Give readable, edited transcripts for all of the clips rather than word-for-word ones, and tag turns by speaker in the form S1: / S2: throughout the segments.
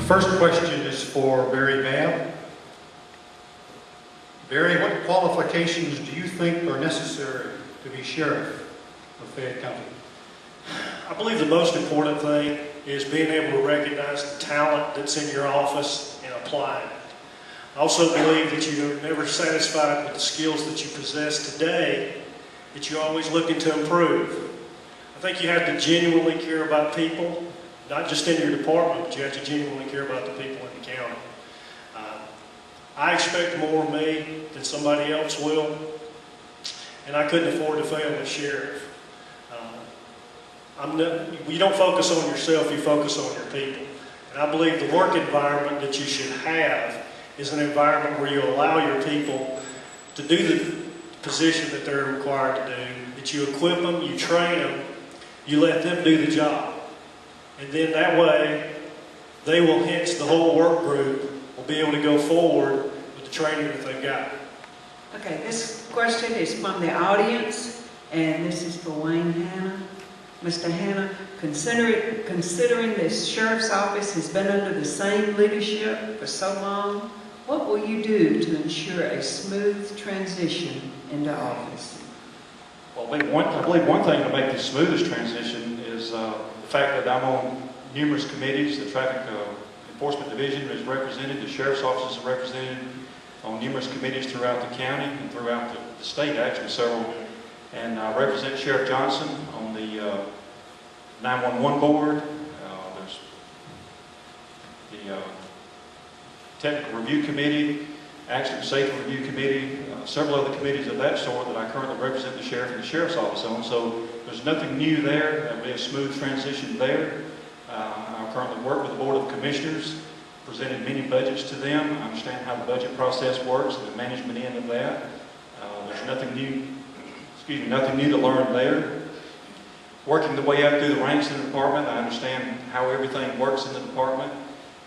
S1: First question is for Barry Babb. Barry, what qualifications do you think are necessary to be sheriff of Fayette County?
S2: I believe the most important thing is being able to recognize the talent that's in your office and apply it. I also believe that you're never satisfied with the skills that you possess today, that you're always looking to improve. I think you have to genuinely care about people, not just in your department, but you have to genuinely care about the people in the county. I expect more of me than somebody else will, and I couldn't afford to fail as sheriff. You don't focus on yourself, you focus on your people. And I believe the work environment that you should have is an environment where you allow your people to do the position that they're required to do, that you equip them, you train them, you let them do the job. And then that way, they will, hence the whole work group, will be able to go forward with the training that they've got.
S3: Okay, this question is from the audience, and this is for Wayne Hanna. Mr. Hanna, considering this sheriff's office has been under the same leadership for so long, what will you do to ensure a smooth transition into office?
S4: Well, I believe one thing to make the smoothest transition is the fact that I'm on numerous committees. The Traffic Enforcement Division is represented, the Sheriff's Office is represented on numerous committees throughout the county and throughout the state, actually several. And I represent Sheriff Johnson on the 911 board. There's the Technical Review Committee, Accident Safety Review Committee, several other committees of that sort that I currently represent the Sheriff and the Sheriff's Office on. So there's nothing new there. There'll be a smooth transition there. I currently work with the Board of Commissioners, presented many budgets to them. I understand how the budget process works and the management end of that. There's nothing new to learn there. Working the way up through the ranks in the department, I understand how everything works in the department,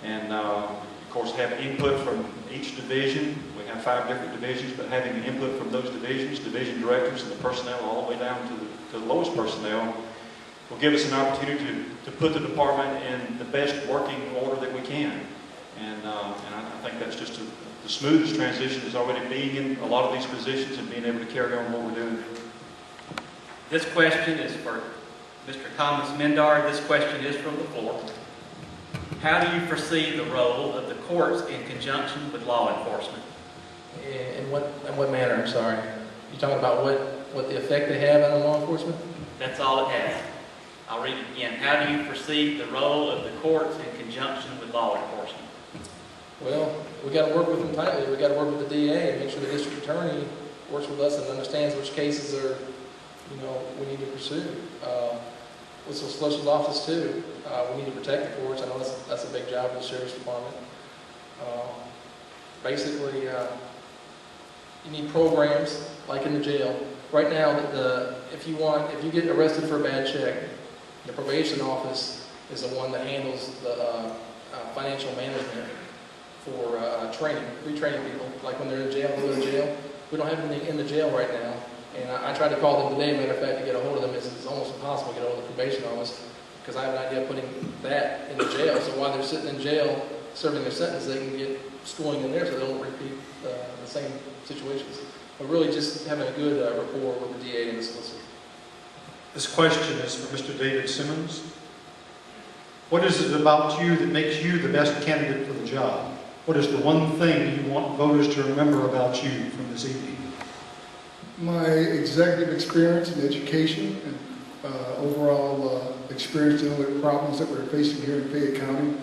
S4: and of course have input from each division. We have 5 different divisions, but having input from those divisions, division directors, and the personnel all the way down to the lowest personnel will give us an opportunity to put the department in the best working order that we can. And I think that's just the smoothest transition is already being in a lot of these positions and being able to carry on what we're doing.
S5: This question is for Mr. Thomas Mindar. This question is from the floor. How do you foresee the role of the courts in conjunction with law enforcement?
S6: In what manner, I'm sorry? You're talking about what the effect they have on law enforcement?
S5: That's all it has. I'll read it again. How do you foresee the role of the courts in conjunction with law enforcement?
S6: Well, we got to work with them tightly. We got to work with the DA and make sure the district attorney works with us and understands which cases are, we need to pursue. With the Solicitor's Office too, we need to protect the courts. I know that's a big job of the Sheriff's Department. Basically, you need programs like in the jail. Right now, if you get arrested for a bad check, the probation office is the one that handles the financial management for retraining people. Like when they're in jail, they go to jail. We don't have anything in the jail right now. And I tried to call them today, matter of fact, to get a hold of them. It's almost impossible to get a hold of the probation office because I have an idea of putting that in the jail. So while they're sitting in jail serving their sentence, they can get schooling in there so they don't repeat the same situations. But really just having a good rapport with the DA and the solicitor.
S1: This question is for Mr. David Simmons. What is it about you that makes you the best candidate for the job? What is the one thing you want voters to remember about you from this evening?
S7: My executive experience in education and overall experience dealing with problems that we're facing here in Fayette County.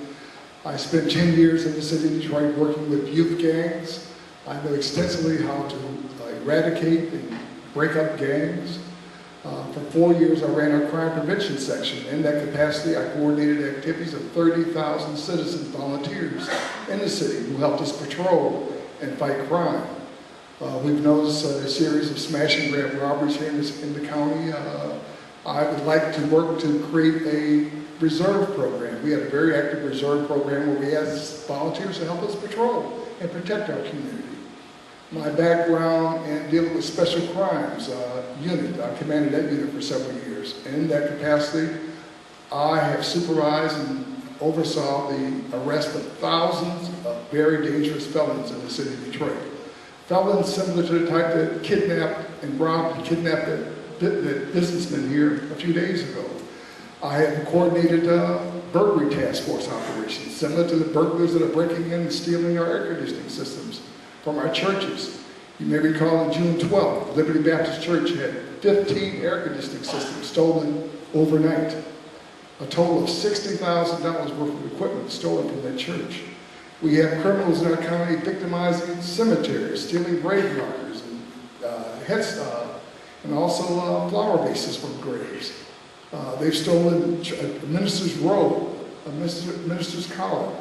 S7: I spent 10 years in the city of Detroit working with youth gangs. I know extensively how to eradicate and break up gangs. For 4 years, I ran our crime prevention section. In that capacity, I coordinated activities of 30,000 citizens, volunteers in the city who helped us patrol and fight crime. We've noticed a series of smash and grab robberies here in the county. I would like to work to create a reserve program. We had a very active reserve program where we asked volunteers to help us patrol and protect our community. My background in dealing with special crimes unit, I commanded that unit for several years. In that capacity, I have supervised and oversaw the arrest of thousands of very dangerous felons in the city of Detroit. Felons similar to the type that kidnapped and robbed and kidnapped that businessman here a few days ago. I have coordinated burglary task force operations, similar to the burglars that are breaking in and stealing our air conditioning systems from our churches. You may recall on June 12th, Liberty Baptist Church had 15 air conditioning systems stolen overnight. A total of $60,000 worth of equipment stolen from that church. We have criminals in our county victimizing cemeteries, stealing grave markers, and also flower vases from graves. They've stolen a minister's robe, a minister's collar.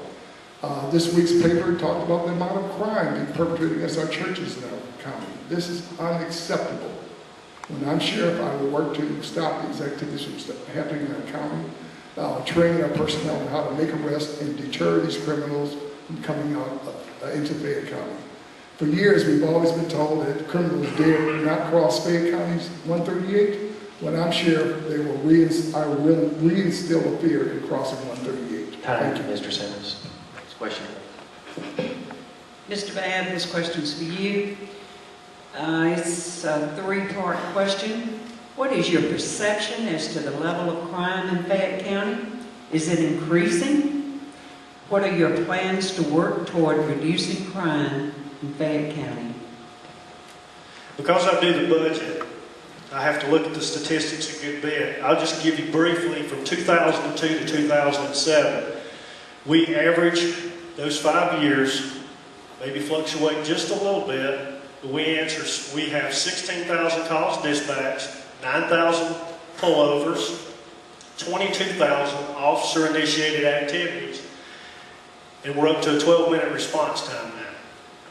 S7: This week's paper talked about the amount of crime being perpetrated against our churches in our county. This is unacceptable. When I'm sheriff, I will work to stop these activities from happening in our county. Train our personnel on how to make arrests and deter these criminals from coming out into Fayette County. For years, we've always been told that criminals dare not cross Fayette County's 138. When I'm sheriff, I will reinstill a fear in crossing 138.
S8: Thank you, Mr. Simmons. Next question.
S3: Mr. Babb, this question's for you. It's a three-part question. What is your perception as to the level of crime in Fayette County? Is it increasing? What are your plans to work toward reducing crime in Fayette County?
S2: Because I do the budget, I have to look at the statistics a good bit. I'll just give you briefly from 2002 to 2007. We average those 5 years, maybe fluctuate just a little bit, but we have 16,000 calls dispatched, 9,000 pullovers, 22,000 officer-initiated activities, and we're up to a 12-minute response time now.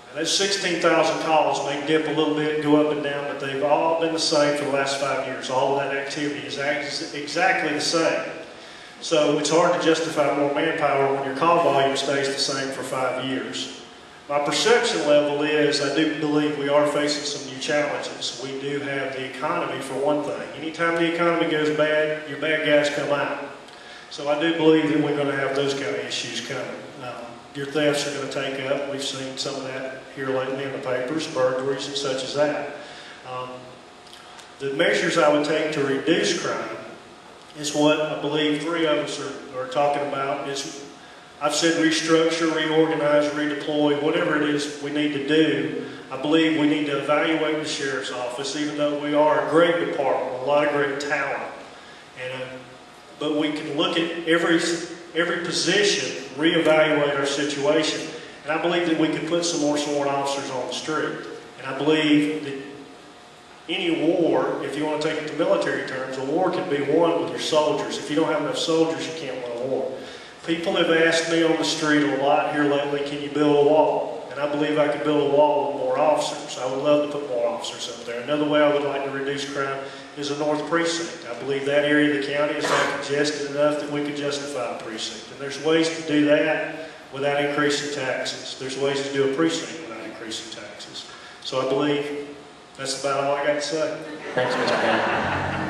S2: And those 16,000 calls may dip a little bit, go up and down, but they've all been the same for the last 5 years. All of that activity is exactly the same. So it's hard to justify more manpower when your call volume stays the same for 5 years. My perception level is I do believe we are facing some new challenges. We do have the economy for one thing. Anytime the economy goes bad, your bad guys come out. So I do believe that we're going to have those kind of issues coming. Your thefts are going to take up. We've seen some of that here lately in the papers, burglaries and such as that. The measures I would take to reduce crime is what I believe three of us are talking about. I've said restructure, reorganize, redeploy, whatever it is we need to do. I believe we need to evaluate the sheriff's office, even though we are a great department with a lot of great talent. But we can look at every position, reevaluate our situation, and I believe that we can put some more sworn officers on the street. And I believe that any war, if you want to take it to military terms, a war can be won with your soldiers. If you don't have enough soldiers, you can't win a war. People have asked me on the street a lot here lately, can you build a wall? And I believe I could build a wall with more officers. I would love to put more officers up there. Another way I would like to reduce crime is a north precinct. I believe that area of the county is not congested enough that we could justify a precinct. And there's ways to do that without increasing taxes. There's ways to do a precinct without increasing taxes. So I believe that's about all I got to say.
S8: Thanks, Mr. Babb.